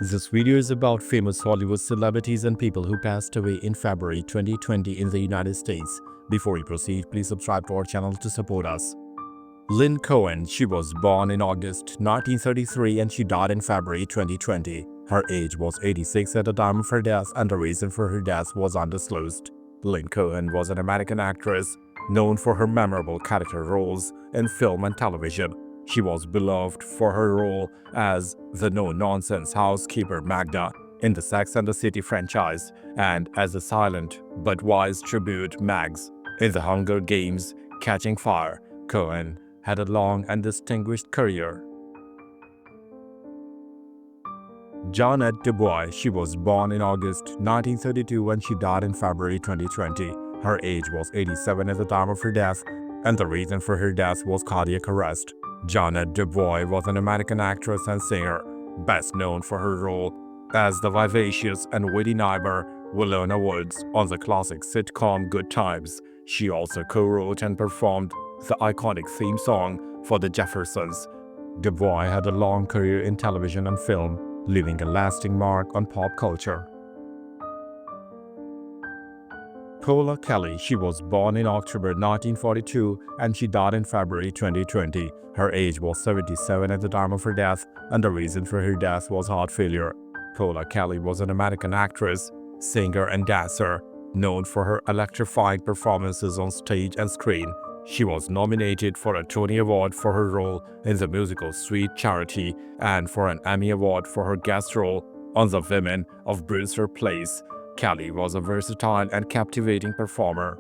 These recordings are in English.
This video is about famous Hollywood celebrities and people who passed away in February 2020 in the United States. Before we proceed, please subscribe to our channel to support us. Lynn Cohen, she was born in August 1933 and she died in February 2020. Her age was 86 at the time of her death and the reason for her death was undisclosed. Lynn Cohen was an American actress known for her memorable character roles in film and television. She was beloved for her role as the no-nonsense housekeeper Magda in the Sex and the City franchise and as the silent but wise tribute Mags in the Hunger Games Catching Fire. Cohen had a long and distinguished career. Jett DeBoer, she was born in August 1932 and she died in February 2020. Her age was 87 at the time of her death, and the reason for her death was cardiac arrest. Jett DeBoer was an American actress and singer, best known for her role as the vivacious and witty neighbor Willie Wood on the classic sitcom Good Times. She also co-wrote and performed the iconic theme song for The Jeffersons. DeBoer had a long career in television and film, leaving a lasting mark on pop culture. Paula Kelly, she was born in October 1942 and she died in February 2020. Her age was 77 at the time of her death, and the reason for her death was heart failure. Paula Kelly was an American actress, singer, and dancer, known for her electrifying performances on stage and screen. She was nominated for a Tony Award for her role in the musical Sweet Charity and for an Emmy Award for her guest role on The Women of Brewster Place. Kelly was a versatile and captivating performer.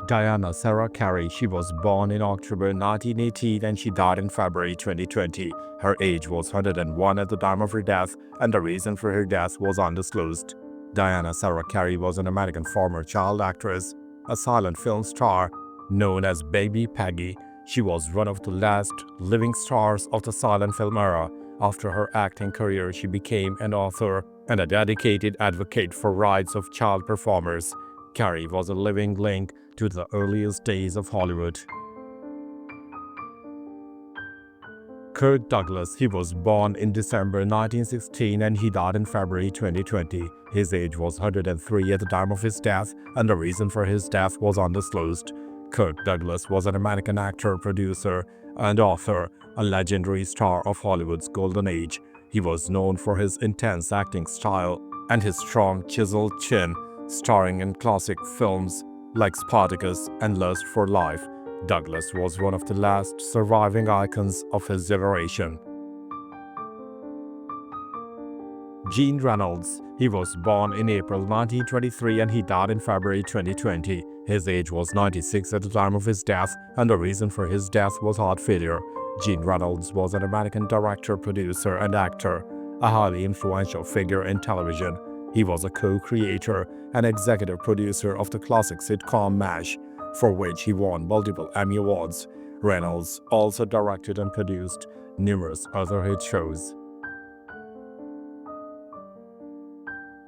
Diana Sarah Carey, she was born in October 1918 and she died in February 2020. Her age was 101 at the time of her death, and the reason for her death was undisclosed. Diana Sarah Carey was an American former child actress, a silent film star known as Baby Peggy. She was one of the last living stars of the silent film era. After her acting career, she became an author and a dedicated advocate for rights of child performers. Carey was a living link to the earliest days of Hollywood. Kirk Douglas, he was born in December 1916 and he died in February 2020. His age was 103 at the time of his death, and the reason for his death was undisclosed. Kirk Douglas was an American actor, producer, and author, a legendary star of Hollywood's golden age. He was known for his intense acting style and his strong, chiseled chin, starring in classic films like Spartacus and Lust for Life. Douglas was one of the last surviving icons of his generation. Gene Reynolds, he was born in April 1923 and he died in February 2020. His age was 96 at the time of his death, and the reason for his death was heart failure. Gene Reynolds was an American director, producer, and actor, a highly influential figure in television. He was a co-creator and executive producer of the classic sitcom MASH, for which he won multiple Emmy Awards. Reynolds also directed and produced numerous other hit shows.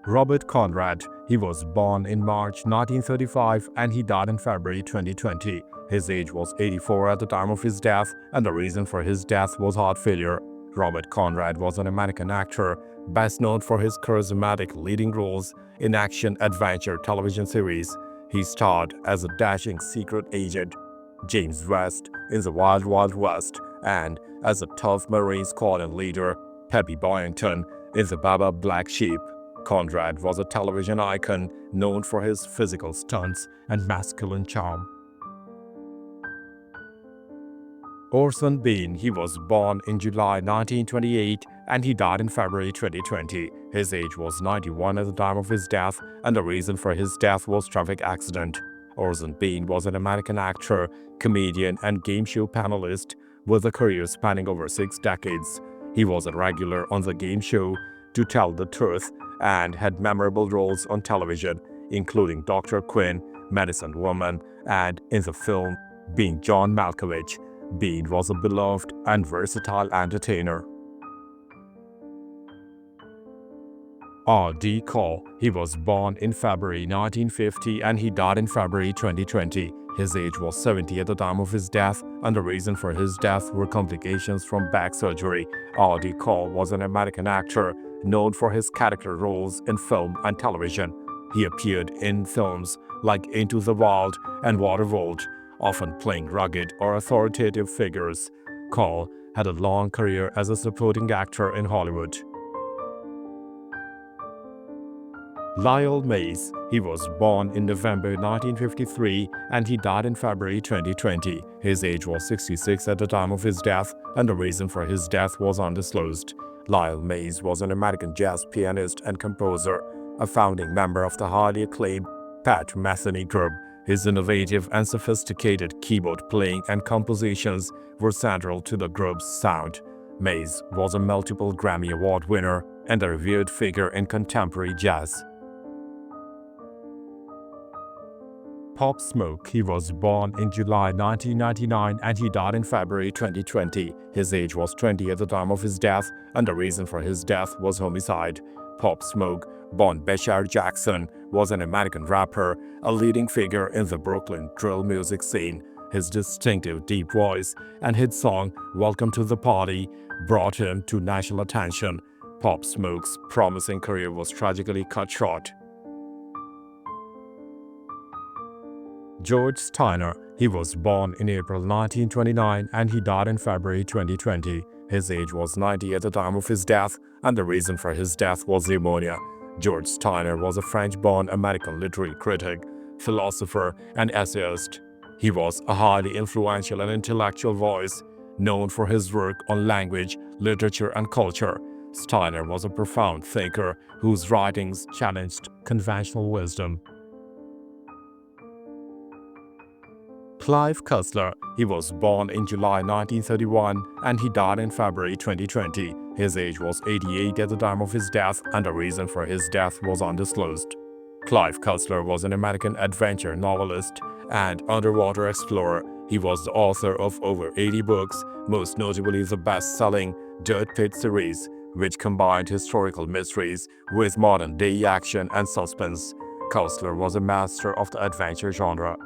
Robert Conrad, he was born in March 1935 and he died in February 2020. His age was 84 at the time of his death, and the reason for his death was heart failure. Robert Conrad was an American actor, best known for his charismatic leading roles in action-adventure television series. He starred as a dashing secret agent, James West, in The Wild Wild West, and as a tough Marine squadron leader, Peppy Boyington, in The Baba Black Sheep. Conrad was a television icon known for his physical stunts and masculine charm. Orson Bean, he was born in July 1928 and he died in February 2020. His age was 91 at the time of his death, and the reason for his death was traffic accident. Orson Bean was an American actor, comedian, and game show panelist with a career spanning over 6 decades. He was a regular on the game show To Tell the Truth and had memorable roles on television, including Dr. Quinn, Medicine Woman, and in the film Being John Malkovich. Bean was a beloved and versatile entertainer. R.D. Cole, he was born in February 1950 and he died in February 2020. His age was 70 at the time of his death, and the reason for his death were complications from back surgery. R.D. Cole was an American actor known for his character roles in film and television. He appeared in films like Into the Wild and Waterworld, often playing rugged or authoritative figures. Cole had a long career as a supporting actor in Hollywood. Lyall Maize. He was born in November 1953 and he died in February 2020. His age was 66 at the time of his death, and the reason for his death was undisclosed. Lyall Maize was an American jazz pianist and composer, a founding member of the highly acclaimed Pat Metheny Group. His innovative and sophisticated keyboard playing and compositions were central to the group's sound. Maize was a multiple Grammy Award winner and a revered figure in contemporary jazz. Pop Smoke. He was born in July 1999 and he died in February 2020. His age was 20 at the time of his death, and the reason for his death was homicide. Pop Smoke, born Bashar Jackson, was an American rapper, a leading figure in the Brooklyn drill music scene. His distinctive deep voice and hit song Welcome to the Party brought him to national attention. Pop Smoke's promising career was tragically cut short. George Steiner. He was born in April 1929 and he died in February 2020. His age was 90 at the time of his death, and the reason for his death was pneumonia. George Steiner was a French-born American literary critic, philosopher, and essayist. He was a highly influential and intellectual voice, known for his work on language, literature, and culture. Steiner was a profound thinker whose writings challenged conventional wisdom. Clive Kler. He was born in July 1931 and he died in February 2020. His age was 88 at the time of his death, and the reason for his death was undisclosed. Clive Kler was an American adventure novelist and underwater explorer. He was the author of over 80 books, most notably the best-selling Dirt Pit series, which combined historical mysteries with modern-day action and suspense. Kler was a master of the adventure genre.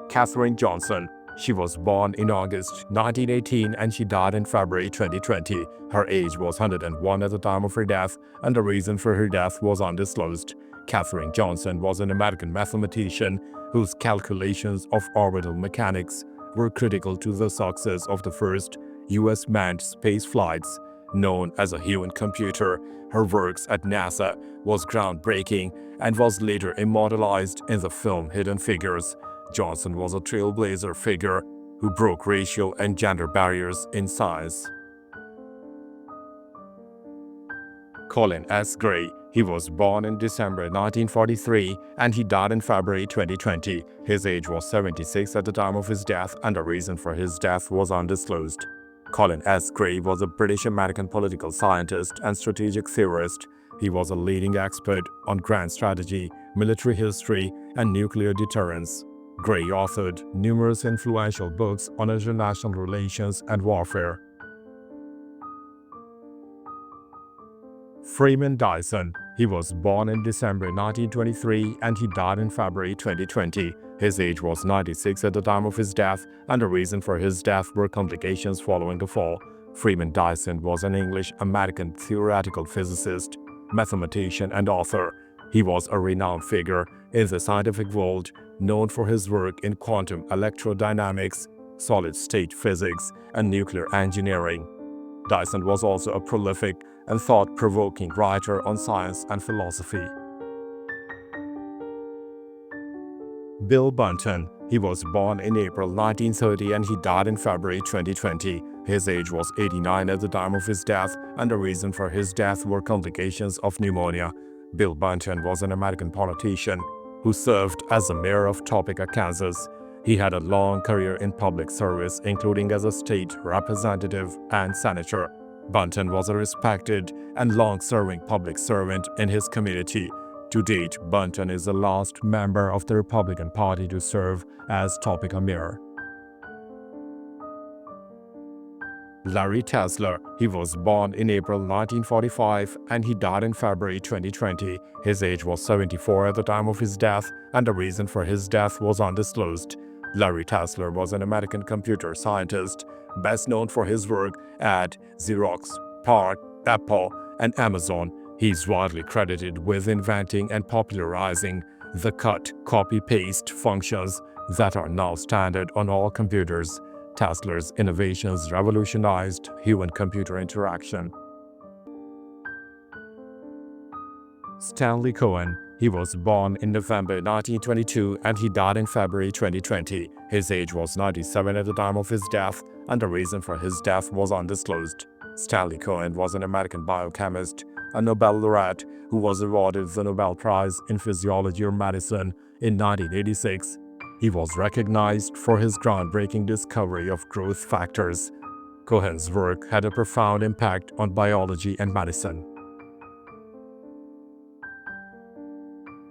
Katherine Johnson. She was born in August 1918 and she died in February 2020. Her age was 101 at the time of her death, and the reason for her death was undisclosed. Katherine Johnson was an American mathematician whose calculations of orbital mechanics were critical to the success of the first U.S. manned space flights. Known as a human computer, her works at NASA was groundbreaking and was later immortalized in the film Hidden Figures. Johnson was a trailblazer figure who broke racial and gender barriers in science. Colin S Gray. He was born in December 1943 and he died in February 2020. His age was 76 at the time of his death, and the reason for his death was undisclosed. Colin S Gray was a British-American political scientist and strategic theorist. He was a leading expert on grand strategy, military history, and nuclear deterrence. Gray authored numerous influential books on international relations and warfare. Freeman Dyson. He was born in December 1923 and he died in February 2020. His age was 96 at the time of his death, and the reason for his death were complications following the fall. Freeman Dyson was an English-American theoretical physicist, mathematician, and author. He was a renowned figure in the scientific world, known for his work in quantum electrodynamics, solid-state physics, and nuclear engineering. Dyson was also a prolific and thought-provoking writer on science and philosophy. Bill Bunton. He was born in April 1930 and he died in February 2020. His age was 89 at the time of his death, and the reason for his death were complications of pneumonia. Bill Bunton was an American politician who served as the mayor of Topeka, Kansas. He had a long career in public service, including as a state representative and senator. Bunton was a respected and long-serving public servant in his community. To date, Bunton is the last member of the Republican Party to serve as Topeka mayor. Larry Tesler. He was born in April 1945 and he died in February 2020. His age was 74 at the time of his death, and the reason for his death was undisclosed. Larry Tesler was an American computer scientist, best known for his work at Xerox, PARC, Apple, and Amazon. He's widely credited with inventing and popularizing the cut, copy, paste functions that are now standard on all computers. Tesler's innovations revolutionized human-computer interaction. Stanley Cohen. He was born in November 1922 and he died in February 2020. His age was 97 at the time of his death, and the reason for his death was undisclosed. Stanley Cohen was an American biochemist, a Nobel laureate who was awarded the Nobel Prize in Physiology or Medicine in 1986. He was recognized for his groundbreaking discovery of growth factors. Cohen's work had a profound impact on biology and medicine.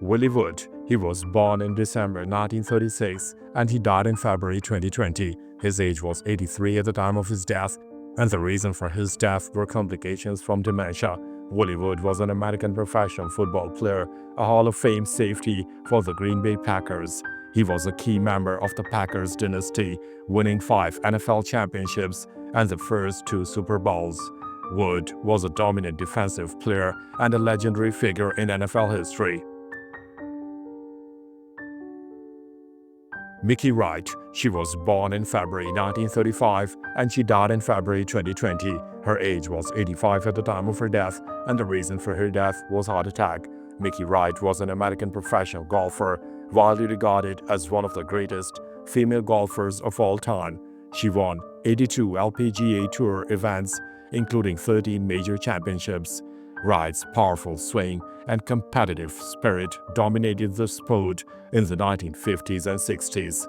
Willie Wood. He was born in December 1936 and he died in February 2020. His age was 83 at the time of his death, and the reason for his death were complications from dementia. Willie Wood was an American professional football player, a Hall of Fame safety for the Green Bay Packers. He was a key member of the Packers dynasty, winning 5 NFL championships and the first 2 Super Bowls. Wood was a dominant defensive player and a legendary figure in NFL history. Mickey Wright. She was born in February 1935 and she died in February 2020. Her age was 85 at the time of her death, and the reason for her death was heart attack. Mickey Wright was an American professional golfer, widely regarded as one of the greatest female golfers of all time. She won 82 LPGA Tour events, including 13 major championships. Wright's powerful swing and competitive spirit dominated the sport in the 1950s and 60s.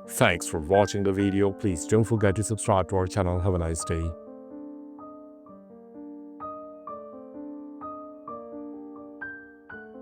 Thanks for watching the video. Please don't forget to subscribe to our channel. Have a nice day.